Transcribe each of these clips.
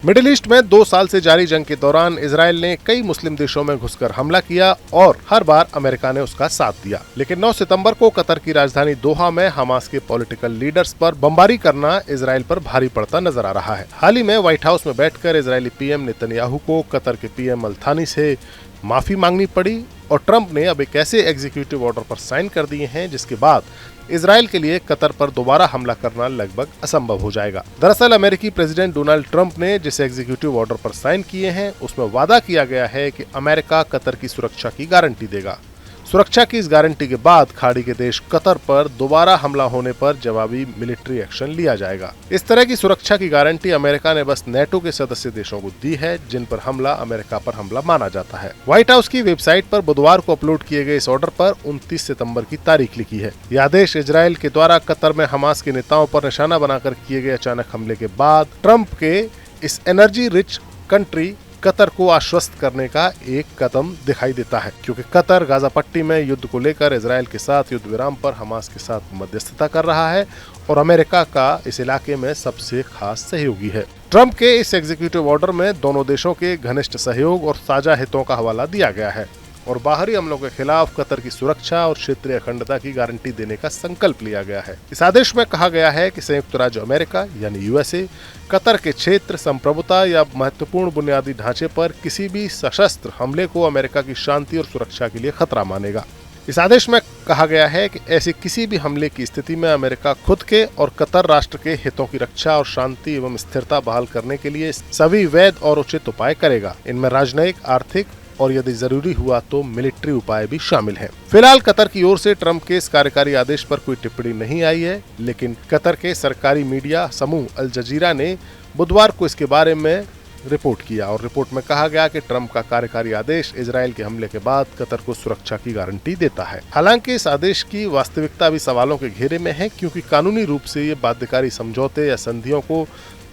Middle east में 2 साल से जारी जंग के दौरान इजराइल ने कई मुस्लिम देशों में घुसकर हमला किया और हर बार अमेरिका ने उसका साथ दिया। लेकिन 9 सितंबर को कतर की राजधानी दोहा में हमास के पॉलिटिकल लीडर्स पर बमबारी करना इजराइल पर भारी पड़ता नजर आ रहा है। हाल ही में व्हाइट हाउस में बैठकर इजरायली पीएम नेतन्याहू को कतर के पीएम अल थानी से माफी मांगनी पड़ी और ट्रंप ने अब एक ऐसे एग्जीक्यूटिव ऑर्डर पर साइन कर दिए हैं जिसके बाद इजराइल के लिए कतर पर दोबारा हमला करना लगभग असंभव हो जाएगा। दरअसल अमेरिकी प्रेसिडेंट डोनाल्ड ट्रंप ने जिस एग्जीक्यूटिव ऑर्डर पर साइन किए हैं उसमें वादा किया गया है कि अमेरिका कतर की सुरक्षा की गारंटी देगा। सुरक्षा की इस गारंटी के बाद खाड़ी के देश कतर पर दोबारा हमला होने पर जवाबी मिलिट्री एक्शन लिया जाएगा। इस तरह की सुरक्षा की गारंटी अमेरिका ने बस नेटो के सदस्य देशों को दी है जिन पर हमला अमेरिका पर हमला माना जाता है। व्हाइट हाउस की वेबसाइट पर बुधवार को अपलोड किए गए इस ऑर्डर पर 29 सितंबर की तारीख लिखी है। यह आदेश इजराइल के द्वारा कतर में हमास के नेताओं पर निशाना बनाकर किए गए अचानक हमले के बाद ट्रंप के इस एनर्जी रिच कंट्री कतर को आश्वस्त करने का एक कदम दिखाई देता है, क्योंकि कतर गाजा पट्टी में युद्ध को लेकर इजराइल के साथ युद्ध विराम पर हमास के साथ मध्यस्थता कर रहा है और अमेरिका का इस इलाके में सबसे खास सहयोगी है। ट्रंप के इस एग्जीक्यूटिव ऑर्डर में दोनों देशों के घनिष्ठ सहयोग और साझा हितों का हवाला दिया गया है और बाहरी हमलों के खिलाफ कतर की सुरक्षा और क्षेत्रीय अखंडता की गारंटी देने का संकल्प लिया गया है। इस आदेश में कहा गया है कि संयुक्त राज्य अमेरिका यानी यूएसए कतर के क्षेत्र, संप्रभुता या महत्वपूर्ण बुनियादी ढांचे पर किसी भी सशस्त्र हमले को अमेरिका की शांति और सुरक्षा के लिए खतरा मानेगा। इस आदेश में कहा गया है कि ऐसे किसी भी हमले की स्थिति में अमेरिका खुद के और कतर राष्ट्र के हितों की रक्षा और शांति एवं स्थिरता बहाल करने के लिए सभी वैध और उचित उपाय करेगा। इनमें राजनयिक, आर्थिक और यदि जरूरी हुआ तो मिलिट्री उपाय भी शामिल हैं। फिलहाल कतर की ओर से ट्रंप के इस कार्यकारी आदेश पर कोई टिप्पणी नहीं आई है, लेकिन कतर के सरकारी मीडिया समूह अल जजीरा ने बुधवार को इसके बारे में रिपोर्ट किया और रिपोर्ट में कहा गया कि ट्रंप का कार्यकारी आदेश इजराइल के हमले के बाद कतर को सुरक्षा की गारंटी देता है। हालांकि इस आदेश की वास्तविकता भी सवालों के घेरे में है, क्योंकि कानूनी रूप से ये बाध्यकारी समझौते या संधियों को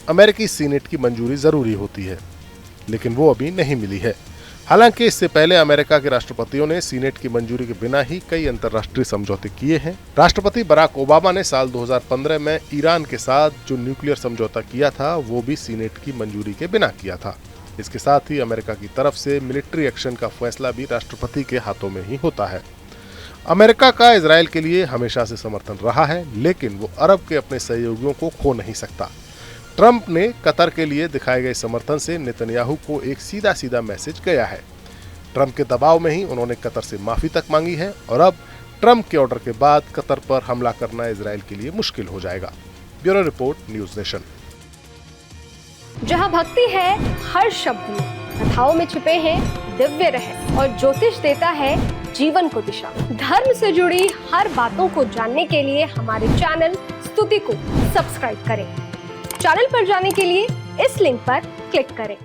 अमेरिकी सीनेट की मंजूरी जरूरी होती है, लेकिन वो अभी नहीं मिली है। हालांकि इससे पहले अमेरिका के राष्ट्रपतियों ने सीनेट की मंजूरी के बिना ही कई अंतर्राष्ट्रीय समझौते किए हैं। राष्ट्रपति बराक ओबामा ने साल 2015 में ईरान के साथ जो न्यूक्लियर समझौता किया था वो भी सीनेट की मंजूरी के बिना किया था। इसके साथ ही अमेरिका की तरफ से मिलिट्री एक्शन का फैसला भी राष्ट्रपति के हाथों में ही होता है। अमेरिका का इजराइल के लिए हमेशा से समर्थन रहा है, लेकिन वो अरब के अपने सहयोगियों को खो नहीं सकता। ट्रंप ने कतर के लिए दिखाए गए समर्थन से नेतन्याहू को एक सीधा सीधा मैसेज गया है। ट्रंप के दबाव में ही उन्होंने कतर से माफी तक मांगी है और अब ट्रंप के ऑर्डर के बाद कतर पर हमला करना इजराइल के लिए मुश्किल हो जाएगा। Bureau report, news nation. जहां भक्ति है हर शब्द में, कथाओं में छुपे हैं दिव्य रहस्य और ज्योतिष देता है जीवन को दिशा। धर्म से जुड़ी हर बातों को जानने के लिए हमारे चैनल स्तुति को सब्सक्राइब करें। चैनल पर जाने के लिए इस लिंक पर क्लिक करें।